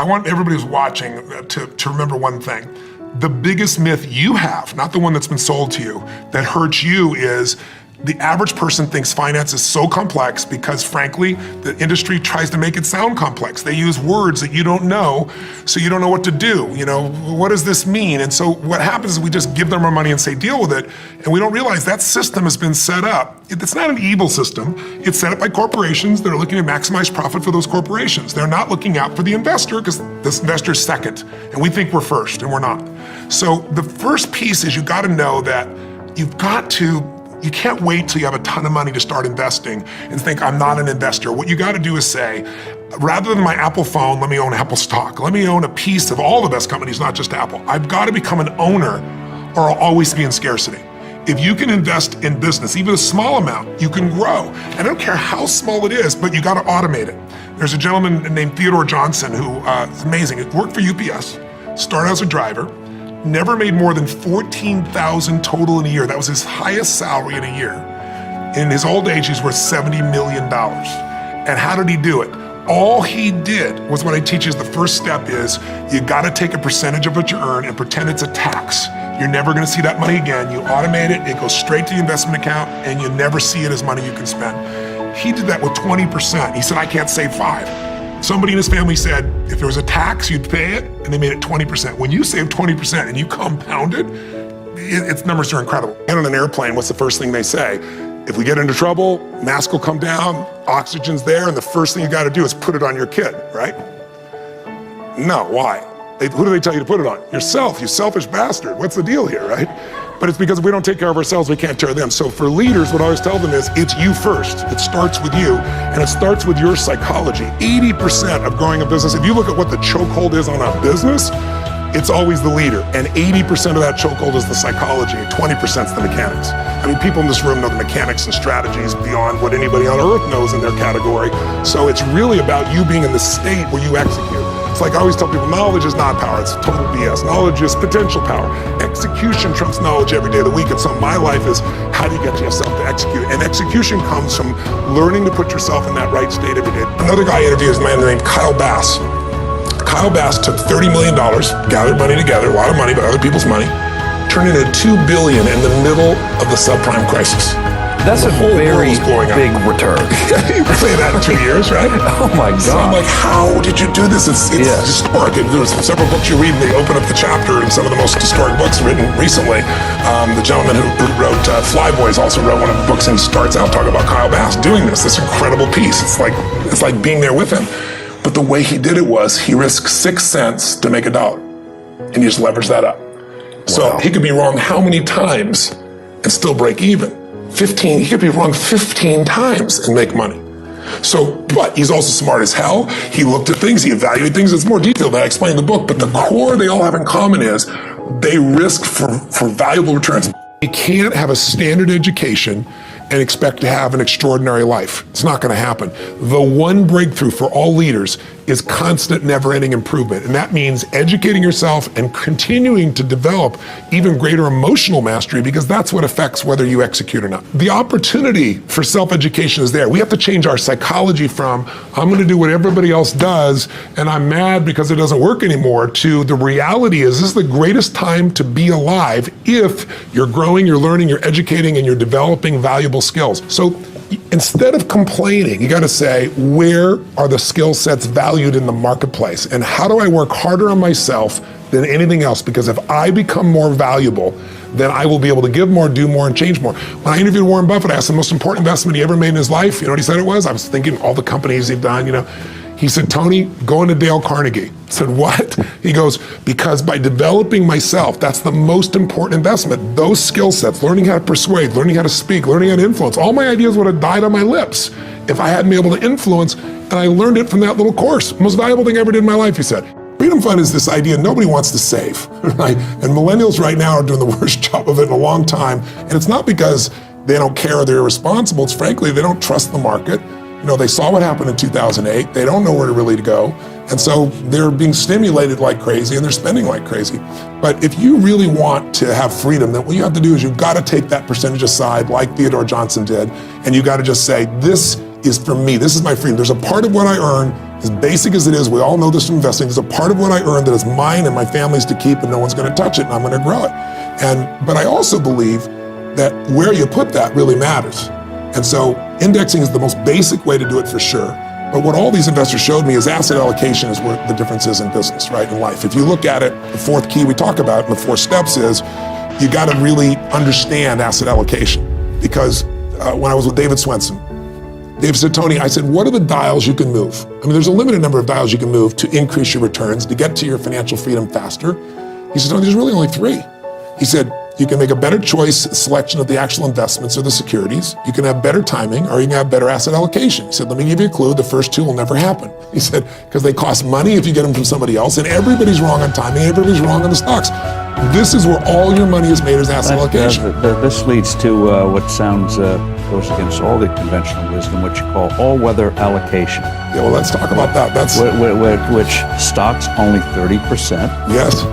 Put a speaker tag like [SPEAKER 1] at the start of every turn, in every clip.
[SPEAKER 1] I want everybody who's watching to remember one thing. The biggest myth you have, not the one that's been sold to you, that hurts you is the average person thinks finance is so complex because, frankly, the industry tries to make it sound complex. They use words that you don't know, so you don't know what to do. What does this mean? And so what happens is we just give them our money and say, deal with it, and we don't realize that system has been set up. It's not an evil system. It's set up by corporations that are looking to maximize profit for those corporations. They're not looking out for the investor because this investor's second, and we think we're first, and we're not. So the first piece is you got to know that you can't wait till you have a ton of money to start investing and think, I'm not an investor. What you gotta do is say, rather than my Apple phone, let me own Apple stock. Let me own a piece of all the best companies, not just Apple. I've gotta become an owner or I'll always be in scarcity. If you can invest in business, even a small amount, you can grow. And I don't care how small it is, but you gotta automate it. There's a gentleman named Theodore Johnson who is amazing. He worked for UPS, started as a driver, never made more than $14,000 total in a year. That was his highest salary in a year. In his old age, he's worth $70 million. And how did he do it? All he did was what I teach is the first step is you gotta take a percentage of what you earn and pretend it's a tax. You're never gonna see that money again. You automate it, it goes straight to the investment account, and you never see it as money you can spend. He did that with 20%. He said, I can't save 5. Somebody in his family said, if there was a tax, you'd pay it, and they made it 20%. When you save 20% and you compound it, its numbers are incredible. And on an airplane, what's the first thing they say? If we get into trouble, mask will come down, oxygen's there, and the first thing you gotta do is put it on your kid, right? No, why? Who do they tell you to put it on? Yourself, you selfish bastard. What's the deal here, right? But it's because if we don't take care of ourselves, we can't take them. So for leaders, what I always tell them is, it's you first. It starts with you, and it starts with your psychology. 80% of growing a business, if you look at what the chokehold is on a business, it's always the leader. And 80% of that chokehold is the psychology, and 20% is the mechanics. I mean, people in this room know the mechanics and strategies beyond what anybody on earth knows in their category. So it's really about you being in the state where you execute. It's like I always tell people, knowledge is not power, it's total BS. Knowledge is potential power. Execution trumps knowledge every day of the week. And so my life is, how do you get yourself to execute? And execution comes from learning to put yourself in that right state every day. Another guy I interviewed is a man named Kyle Bass. Kyle Bass took $30 million, gathered money together, a lot of money, but other people's money, turned it into $2 billion in the middle of the subprime crisis.
[SPEAKER 2] That's a very big return.
[SPEAKER 1] You can say that in 2 years, right?
[SPEAKER 2] Oh my God.
[SPEAKER 1] So I'm like, how did you do this? It's historic. There's several books you read and they open up the chapter, and some of the most historic books written recently. The gentleman who wrote Flyboys also wrote one of the books and starts out talking about Kyle Bass doing this incredible piece. It's like being there with him. But the way he did it was he risked 6 cents to make $1, and he just leveraged that up. Wow. So he could be wrong how many times and still break even? 15, he could be wrong 15 times and make money. So, but he's also smart as hell. He looked at things, he evaluated things. It's more detailed than I explained in the book, but the core they all have in common is they risk for valuable returns. You can't have a standard education and expect to have an extraordinary life. It's not gonna happen. The one breakthrough for all leaders is constant, never-ending improvement. And that means educating yourself and continuing to develop even greater emotional mastery, because that's what affects whether you execute or not. The opportunity for self-education is there. We have to change our psychology from, I'm gonna do what everybody else does, and I'm mad because it doesn't work anymore, to the reality is this is the greatest time to be alive if you're growing, you're learning, you're educating, and you're developing valuable skills. So instead of complaining, you gotta say, where are the skill sets valued in the marketplace? And how do I work harder on myself than anything else? Because if I become more valuable, then I will be able to give more, do more, and change more. When I interviewed Warren Buffett, I asked the most important investment he ever made in his life. You know what he said it was? I was thinking all the companies he'd done, He said, Tony, go into Dale Carnegie. I said, what? He goes, because by developing myself, that's the most important investment. Those skill sets, learning how to persuade, learning how to speak, learning how to influence, all my ideas would have died on my lips if I hadn't been able to influence, and I learned it from that little course. Most valuable thing I ever did in my life, he said. Freedom Fund is this idea nobody wants to save, right? And millennials right now are doing the worst job of it in a long time. And it's not because they don't care or they're irresponsible. It's frankly, they don't trust the market. They saw what happened in 2008. They don't know where to really go. And so they're being stimulated like crazy and they're spending like crazy. But if you really want to have freedom, then what you have to do is you've got to take that percentage aside like Theodore Johnson did. And you got to just say, this is for me. This is my freedom. There's a part of what I earn As basic as it is, we all know this from investing. There's a part of what I earn that is mine and my family's to keep, and no one's going to touch it, and I'm going to grow it. But I also believe that where you put that really matters. And so indexing is the most basic way to do it for sure. But what all these investors showed me is asset allocation is where the difference is in business, right, in life. If you look at it, the fourth key we talk about in the 4 steps is you got to really understand asset allocation. Because when I was with David Swenson, Dave said, Tony, I said, what are the dials you can move? I mean, there's a limited number of dials you can move to increase your returns, to get to your financial freedom faster. He said, Tony, there's really only 3. He said, you can make a better choice selection of the actual investments or the securities. You can have better timing, or you can have better asset allocation. He said, let me give you a clue. The first 2 will never happen. He said, because they cost money if you get them from somebody else, and everybody's wrong on timing, everybody's wrong on the stocks. This is where all your money is made as asset allocation.
[SPEAKER 3] This leads to what sounds goes against all the conventional wisdom, what you call all-weather allocation.
[SPEAKER 1] Yeah, well, let's talk about that. That's
[SPEAKER 3] which stocks only 30%.
[SPEAKER 1] Yes.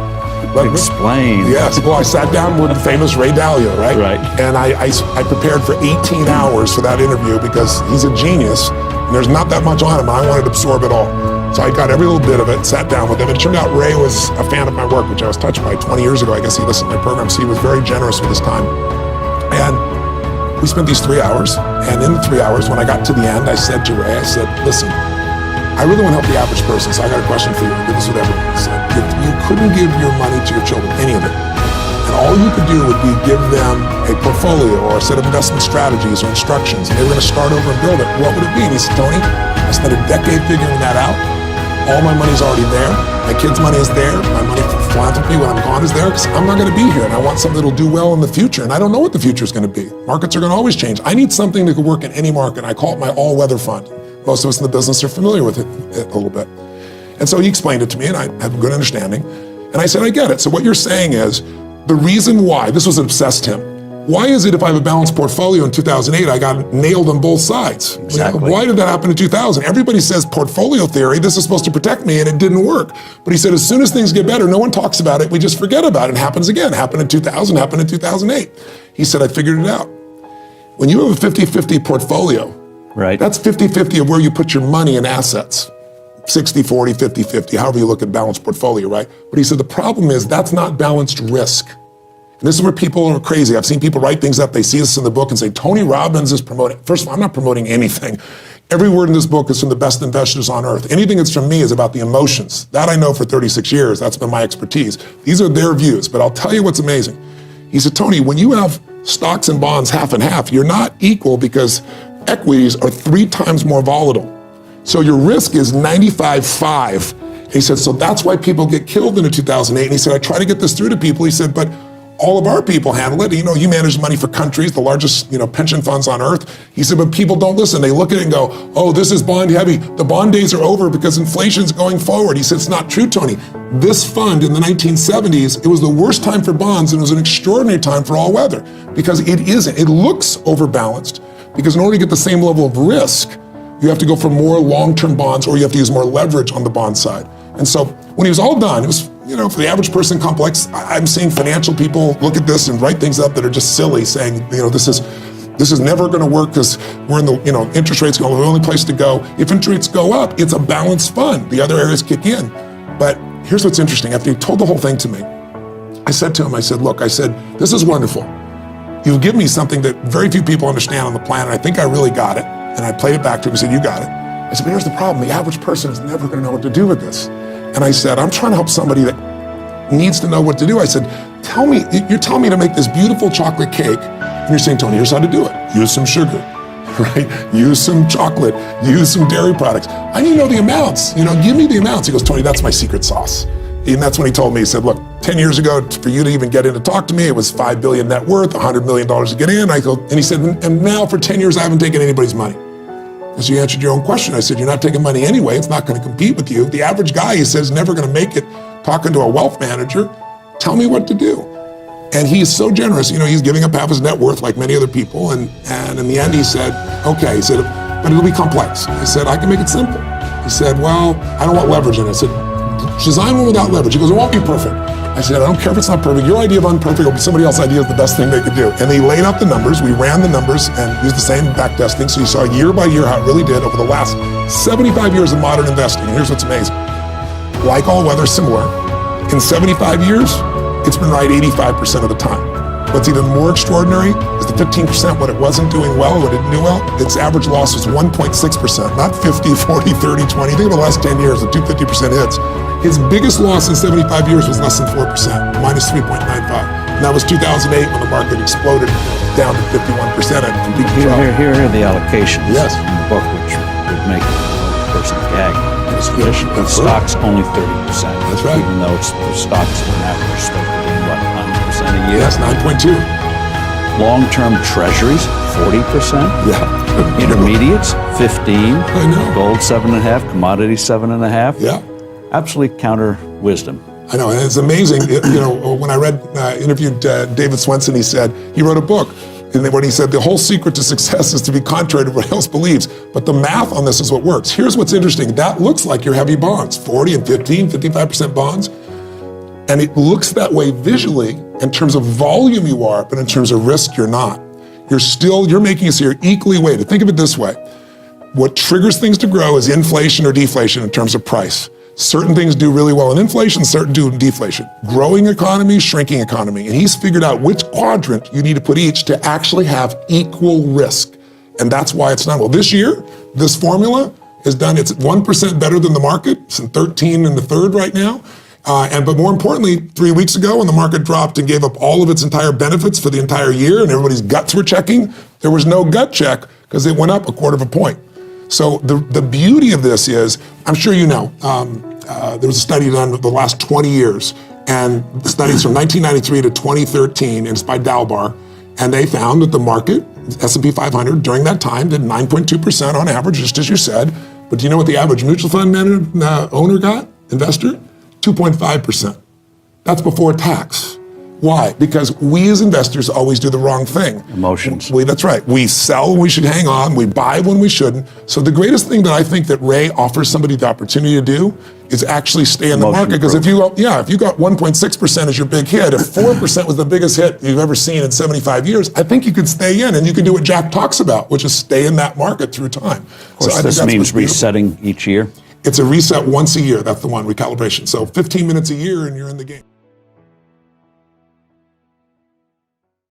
[SPEAKER 3] Explain.
[SPEAKER 1] Yes. Well, I sat down with the famous Ray Dalio, right?
[SPEAKER 3] Right.
[SPEAKER 1] And I prepared for 18 hours for that interview because he's a genius, and there's not that much on him, and I wanted to absorb it all. So I got every little bit of it, sat down with him. It turned out Ray was a fan of my work, which I was touched by 20 years ago. I guess he listened to my program, so he was very generous with his time. And we spent these 3 hours, and in the 3 hours, when I got to the end, I said to Ray, I said, listen, I really want to help the average person, so I got a question for you. I did this with everyone. I said, if you couldn't give your money to your children, any of it, and all you could do would be give them a portfolio or a set of investment strategies or instructions, and they were going to start over and build it, what would it be? And he said, Tony, I spent a decade figuring that out. All my money's already there. My kids' money is there. My money for philanthropy when I'm gone is there, because I'm not going to be here, and I want something that'll do well in the future, and I don't know what the future is going to be. Markets are going to always change. I need something that could work in any market. I call it my all-weather fund. Most of us in the business are familiar with it a little bit. And so he explained it to me, and I have a good understanding. And I said, I get it. So what you're saying is, the reason why, this was obsessed him, why is it if I have a balanced portfolio in 2008, I got nailed on both sides?
[SPEAKER 3] Exactly.
[SPEAKER 1] Why did that happen in 2000? Everybody says portfolio theory, this is supposed to protect me, and it didn't work. But he said, as soon as things get better, no one talks about it, we just forget about it. It happens again. It happened in 2000, happened in 2008. He said, I figured it out. When you have a 50-50 portfolio,
[SPEAKER 3] right,
[SPEAKER 1] that's 50-50 of where you put your money and assets. 60-40, 50-50, however you look at balanced portfolio, right? But he said, the problem is that's not balanced risk. And this is where people are crazy. I've seen people write things up, they see this in the book and say, Tony Robbins is promoting. First of all, I'm not promoting anything. Every word in this book is from the best investors on earth. Anything that's from me is about the emotions. That I know for 36 years, that's been my expertise. These are their views, but I'll tell you what's amazing. He said, Tony, when you have stocks and bonds half and half, you're not equal because equities are 3 times more volatile. So your risk is 95.5. He said, so that's why people get killed in the 2008. And he said, I try to get this through to people. He said, but all of our people handle it. You know, you manage money for countries, the largest, pension funds on earth. He said, but people don't listen. They look at it and go, oh, this is bond heavy. The bond days are over because inflation's going forward. He said, it's not true, Tony. This fund in the 1970s, it was the worst time for bonds, and it was an extraordinary time for all weather because it isn't. It looks overbalanced because in order to get the same level of risk, you have to go for more long-term bonds, or you have to use more leverage on the bond side. And so when he was all done, it was, for the average person complex, I'm seeing financial people look at this and write things up that are just silly, saying, this is never going to work because we're in the, interest rates going, the only place to go. If interest rates go up, it's a balanced fund. The other areas kick in. But here's what's interesting. After he told the whole thing to me, I said to him, look, this is wonderful. You've given me something that very few people understand on the planet. I think I really got it. And I played it back to him. He said, you got it. I said, but here's the problem. The average person is never going to know what to do with this. And I said, I'm trying to help somebody that needs to know what to do. I said, you're telling me to make this beautiful chocolate cake. And you're saying, Tony, here's how to do it. Use some sugar, right? Use some chocolate, use some dairy products. I need to know the amounts, give me the amounts. He goes, Tony, that's my secret sauce. And that's when he told me, he said, look, 10 years ago, for you to even get in to talk to me, it was $5 billion net worth, $100 million to get in. And he said, and now for 10 years, I haven't taken anybody's money. And so you answered your own question. I said, you're not taking money anyway. It's not going to compete with you. The average guy, he says, never going to make it talking to a wealth manager. Tell me what to do. And he's so generous. He's giving up half his net worth like many other people. And in the end, he said, okay. He said, but it'll be complex. I said, I can make it simple. He said, well, I don't want leverage in it. I said, design one without leverage. He goes, it won't be perfect. I said, I don't care if it's not perfect. Your idea of unperfect will be somebody else's idea of the best thing they could do. And they laid out the numbers. We ran the numbers and used the same back testing. So you saw year by year how it really did over the last 75 years of modern investing. And here's what's amazing. Like all weather, similar. In 75 years, it's been right 85% of the time. What's even more extraordinary is the 15% when it wasn't doing well, when it didn't do well, its average loss was 1.6%, not 50, 40, 30, 20. Think of the last 10 years, the 50% hits. His biggest loss in 75 years was less than 4%, minus 3.95. And that was 2008 when the market exploded down to 51% at complete control.
[SPEAKER 3] Here are the allocations
[SPEAKER 1] Yes.
[SPEAKER 3] in the book, which would make a person gag. This position.
[SPEAKER 1] That's
[SPEAKER 3] Stocks only 30%.
[SPEAKER 1] That's right.
[SPEAKER 3] Even though it's the stocks on average supposed to be what, 9% a year?
[SPEAKER 1] Yes, 9.2.
[SPEAKER 3] Long-term treasuries, 40%.
[SPEAKER 1] Yeah.
[SPEAKER 3] Intermediates, 15.
[SPEAKER 1] I know.
[SPEAKER 3] Gold, 7.5. Commodities, 7.5.
[SPEAKER 1] Yeah.
[SPEAKER 3] Absolutely counter wisdom.
[SPEAKER 1] I know, and it's amazing. When I interviewed David Swenson, he said, he wrote a book, and when he said the whole secret to success is to be contrary to what else believes, but the math on this is what works. Here's what's interesting. That looks like your heavy bonds, 40 and 15, 55% bonds, and it looks that way visually in terms of volume you are, but in terms of risk, you're not. You're making us here equally weighted. Think of it this way. What triggers things to grow is inflation or deflation in terms of price. Certain things do really well in inflation, certain do in deflation. Growing economy, shrinking economy. And he's figured out which quadrant you need to put each to actually have equal risk. And that's why it's done well. This year, this formula is done, it's 1% better than the market. It's in 13 in the third right now. But more importantly, 3 weeks ago when the market dropped and gave up all of its entire benefits for the entire year and everybody's guts were checking, there was no gut check because it went up 1/4 point. So the beauty of this is, I'm sure you know, there was a study done the last 20 years, and the studies from 1993 to 2013, and it's by Dalbar, and they found that the market, S&P 500, during that time did 9.2% on average, just as you said. But do you know what the average mutual fund owner got, investor? 2.5%. That's before tax. Why? Because we as investors always do the wrong thing.
[SPEAKER 3] Emotions.
[SPEAKER 1] That's right. We sell when we should hang on. We buy when we shouldn't. So the greatest thing that I think that Ray offers somebody the opportunity to do is actually stay in the market. Because if you got 1.6% as your big hit, if 4% was the biggest hit you've ever seen in 75 years, I think you could stay in and you can do what Jack talks about, which is stay in that market through time.
[SPEAKER 3] Of course, this means resetting each year.
[SPEAKER 1] It's a reset once a year. That's the one, recalibration. So 15 minutes a year and you're in the game.